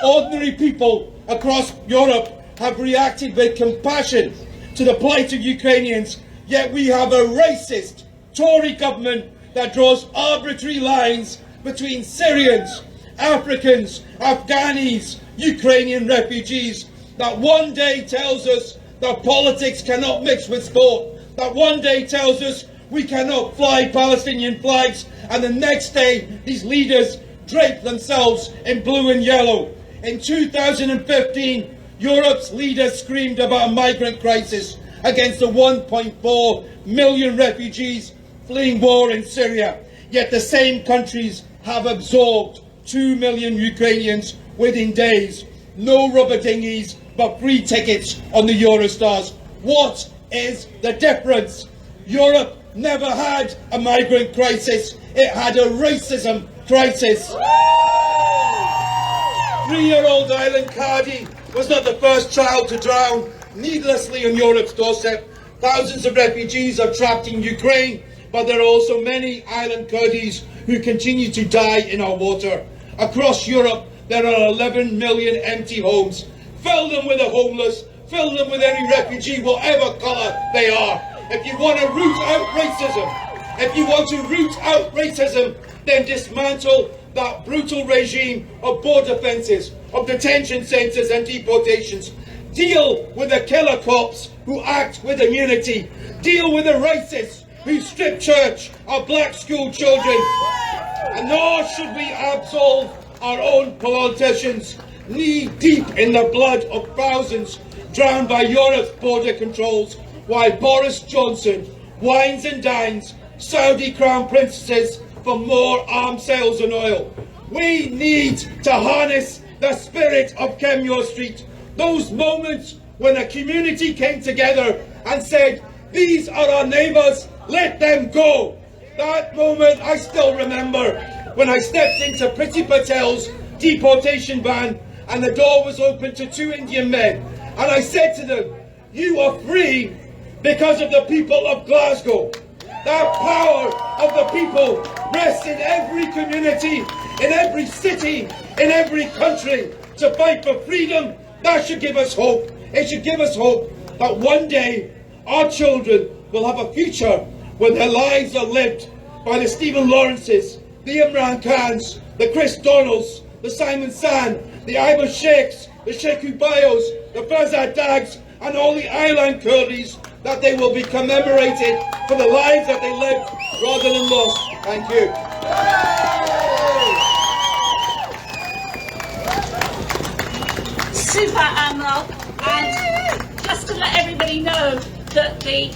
ordinary people across Europe have reacted with compassion to the plight of Ukrainians, yet we have a racist Tory government that draws arbitrary lines between Syrians, Africans, Afghanis, Ukrainian refugees, that one day tells us that politics cannot mix with sport, that one day tells us we cannot fly Palestinian flags, and the next day these leaders drape themselves in blue and yellow. In 2015, Europe's leaders screamed about a migrant crisis against the 1.4 million refugees fleeing war in Syria. Yet the same countries have absorbed 2 million Ukrainians within days. No rubber dinghies, but free tickets on the Eurostars. What is the difference? Europe never had a migrant crisis. It had a racism crisis. 3-year-old Island Cardi was not the first child to drown needlessly on Europe's doorstep. Thousands of refugees are trapped in Ukraine, but there are also many island Kurdis who continue to die in our water. Across Europe, there are 11 million empty homes. Fill them with the homeless, fill them with any refugee, whatever colour they are. If you want to root out racism, then dismantle that brutal regime of border fences, of detention centres and deportations. Deal with the killer cops who act with immunity. Deal with the racists who strip church of black school children. And nor should we absolve our own politicians, knee deep in the blood of thousands drowned by Europe's border controls, while Boris Johnson wines and dines Saudi crown princesses for more arms sales and oil. We need to harness the spirit of Kenmure Street, those moments when a community came together and said, these are our neighbours, let them go. That moment I still remember when I stepped into Priti Patel's deportation van and the door was open to 2 Indian men, and I said to them, you are free because of the people of Glasgow. That power of the people rests in every community, in every city, in every country to fight for freedom. That should give us hope. It should give us hope that one day our children will have a future when their lives are lived by the Stephen Lawrences, the Imran Khans, the Chris Donalds, the Simon San, the Ivan Sheikhs, the Sheikh Ubayos, the Farzad Dags, and all the island Kurdis, that they will be commemorated for the lives that they lived rather than lost. Thank you. Super, Aamer, and just to let everybody know that the